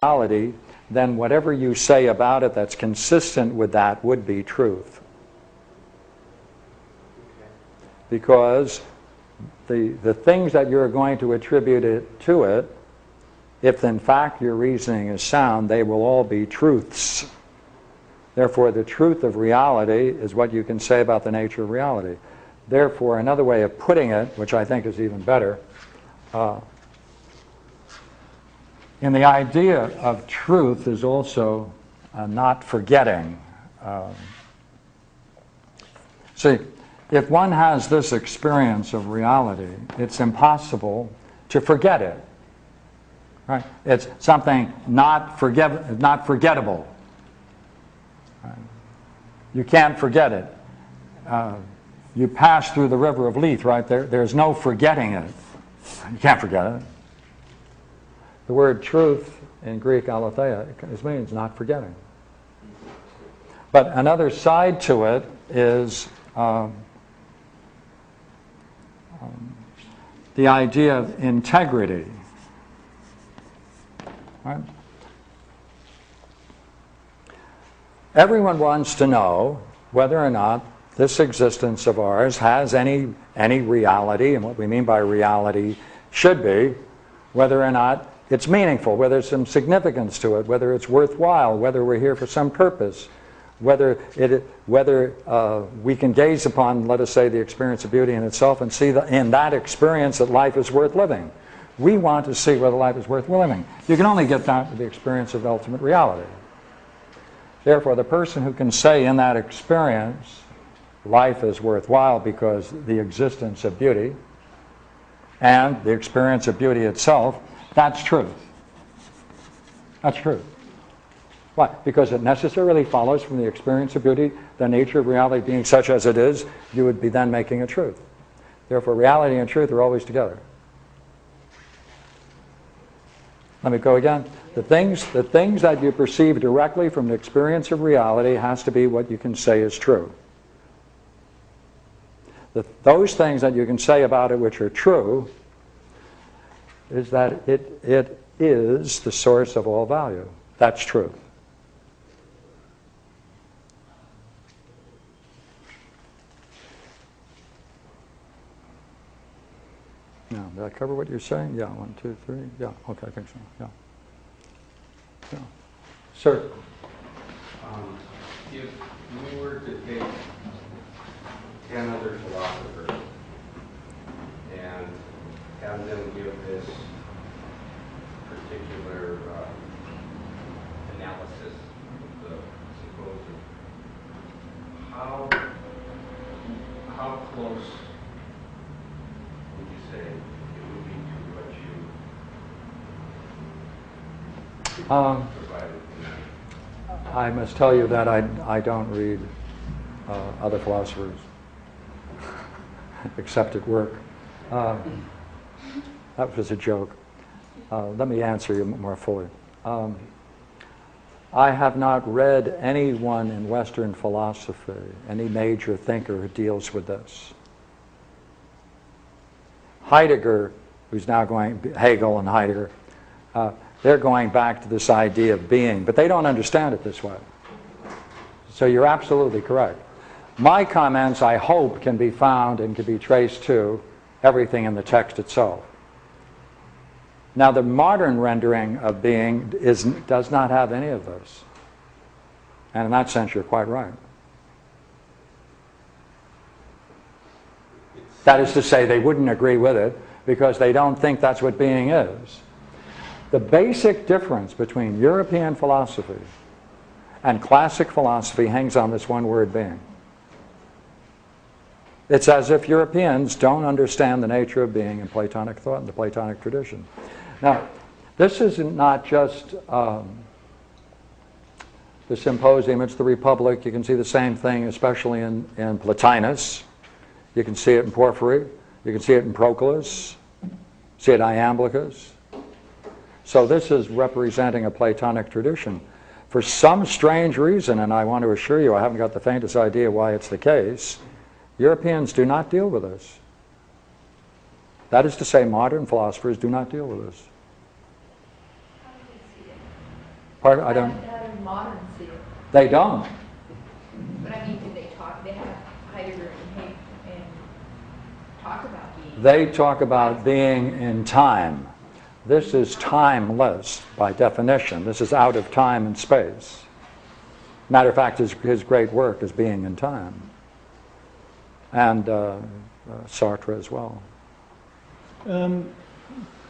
reality, then whatever you say about it that's consistent with that would be truth. Because the things that you're going to attribute it to it, if in fact your reasoning is sound, they will all be truths. Therefore, the truth of reality is what you can say about the nature of reality. Therefore, another way of putting it, which I think is even better, in the idea of truth is also not forgetting. See, if one has this experience of reality, it's impossible to forget it. Right? It's something not forgettable. Right? You can't forget it. You pass through the river of Lethe, right? There's no forgetting it. You can't forget it. The word truth in Greek aletheia means not forgetting. But another side to it is the idea of integrity. Right? Everyone wants to know whether or not this existence of ours has any reality, and what we mean by reality should be whether or not it's meaningful, whether there's some significance to it, whether it's worthwhile, whether we're here for some purpose, whether we can gaze upon, let us say, the experience of beauty in itself and see in that experience that life is worth living. We want to see whether life is worth living. You can only get that with the experience of ultimate reality. Therefore, the person who can say in that experience life is worthwhile because the existence of beauty and the experience of beauty itself, that's truth. That's truth. Why? Because it necessarily follows from the experience of beauty, the nature of reality being such as it is, you would be then making a truth. Therefore, reality and truth are always together. Let me go again. The things that you perceive directly from the experience of reality has to be what you can say is true. Those things that you can say about it which are true is that it is the source of all value. That's truth. Now, did I cover what you're saying? Yeah, 1, 2, 3. Yeah, okay, I think so. Yeah. Yeah. Sir? If we were to take 10 other philosophers and have them give this particular analysis of the symposium, how close would you say it would be to what you provided tonight? I must tell you that I don't read other philosophers except at work. That was a joke. Let me answer you more fully. I have not read anyone in Western philosophy, any major thinker who deals with this. Heidegger, who's now going, Hegel and Heidegger, they're going back to this idea of being, but they don't understand it this way. So you're absolutely correct. My comments, I hope, can be found and can be traced to everything in the text itself. Now, the modern rendering of being does not have any of this. And in that sense, you're quite right. That is to say, they wouldn't agree with it because they don't think that's what being is. The basic difference between European philosophy and classic philosophy hangs on this one word, being. It's as if Europeans don't understand the nature of being in Platonic thought and the Platonic tradition. Now, this is not just the Symposium, it's the Republic. You can see the same thing, especially in Plotinus. You can see it in Porphyry. You can see it in Proclus. See it in Iamblichus. So this is representing a Platonic tradition. For some strange reason, and I want to assure you I haven't got the faintest idea why it's the case, Europeans do not deal with this. That is to say, modern philosophers do not deal with this. Pardon? I don't. How do moderns see it? They don't. But I mean, do they talk, they have Heidegger and talk about being? They talk about being in time. This is timeless by definition. This is out of time and space. Matter of fact, his great work is Being in Time. And Sartre as well.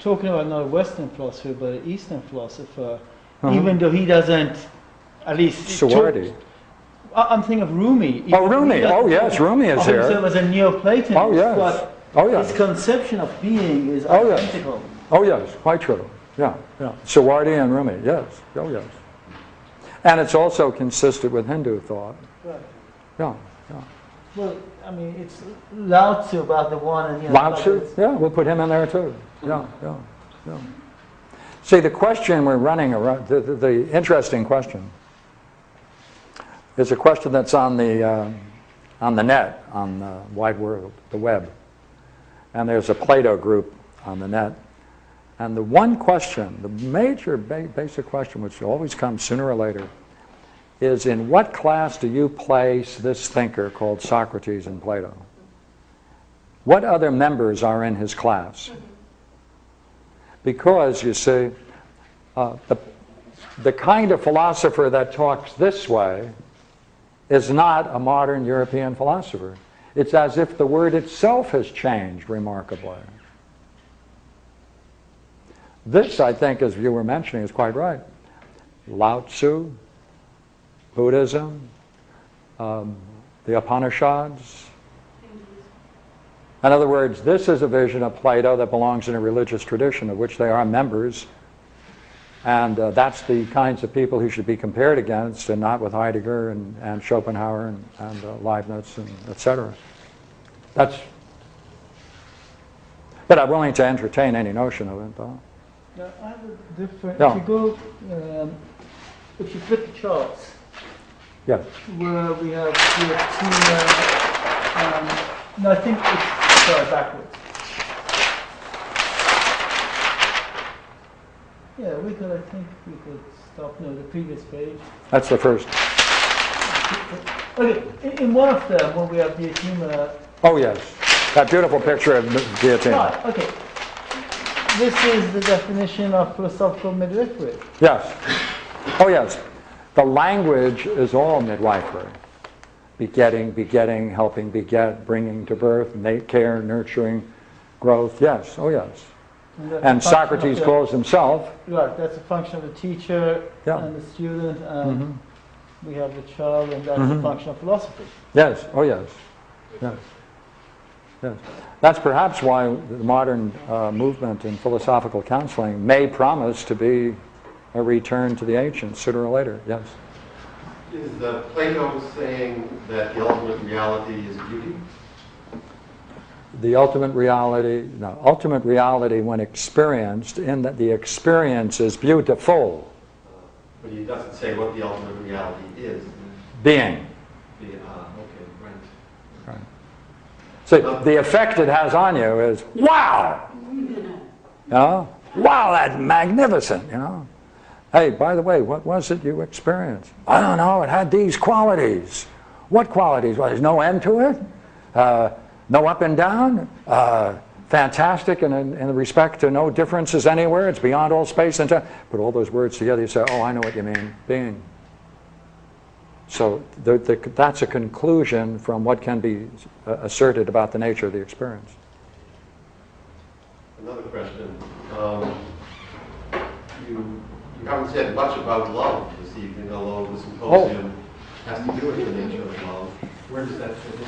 Talking about not a Western philosopher, but an Eastern philosopher, even though he doesn't, at least... Suwardi. I'm thinking of Rumi. Oh, Rumi. Oh, yes, Rumi is here. Himself as a Neo-Platonist. Oh, yes. But Oh, yes. his conception of being is Oh, yes. identical. Oh, yes, quite true. Yeah, yeah. Suwardi and Rumi, yes. Oh, yes. And it's also consistent with Hindu thought. Right. Yeah, yeah. Well, I mean, it's Lao Tzu about the one and the other. Lao Tzu, yeah, we'll put him in there too. Yeah, yeah, yeah. See, the question we're running around, the interesting question, is a question that's on the net, on the wide world, the web. And there's a Plato group on the net. And the one question, the major basic question, which always comes sooner or later, is in what class do you place this thinker called Socrates and Plato? What other members are in his class? Because, you see, the kind of philosopher that talks this way is not a modern European philosopher. It's as if the word itself has changed remarkably. This, I think, as you were mentioning, is quite right. Lao Tzu, Buddhism, the Upanishads. In other words, this is a vision of Plato that belongs in a religious tradition of which they are members. And that's the kinds of people who should be compared against, and not with Heidegger and Schopenhauer and Leibniz, and etc. But I'm willing to entertain any notion of it, though. Now, I have a different. Yeah. If you go, if you flip the charts, Yes. where we have here two. No, I think it's backwards. Yeah, we could. I think we could stop. No, the previous page. That's the first. Okay, in one of them, where we have the Diotima. Oh, yes. That beautiful picture of Diotima. Right. Okay. This is the definition of philosophical midwifery. Yes. Oh, yes. The language is all midwifery. Begetting, helping beget, bringing to birth, care, nurturing, growth. Yes. Oh, yes. And Socrates calls himself. Right. That's a function of the teacher and the student, and we have the child, and that's a function of philosophy. Yes. Oh, yes. Yes. Yes. That's perhaps why the modern movement in philosophical counseling may promise to be a return to the ancients sooner or later. Yes. Is Plato saying that the ultimate reality is beauty? The ultimate reality, no, ultimate reality when experienced, in that the experience is beautiful. But he doesn't say what the ultimate reality is. Being. Okay, right. So the effect it has on you is, wow! You know? Wow, that's magnificent, you know? Hey, by the way, what was it you experienced? I don't know, it had these qualities. What qualities? Well, there's no end to it? No up and down? Fantastic in respect to no differences anywhere? It's beyond all space and time? Put all those words together, you say, oh, I know what you mean, being. So that's a conclusion from what can be asserted about the nature of the experience. Another question. You haven't said much about love this evening, although the symposium has to do with the nature of love. Where does that fit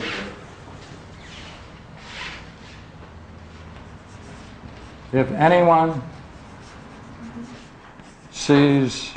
in? If anyone sees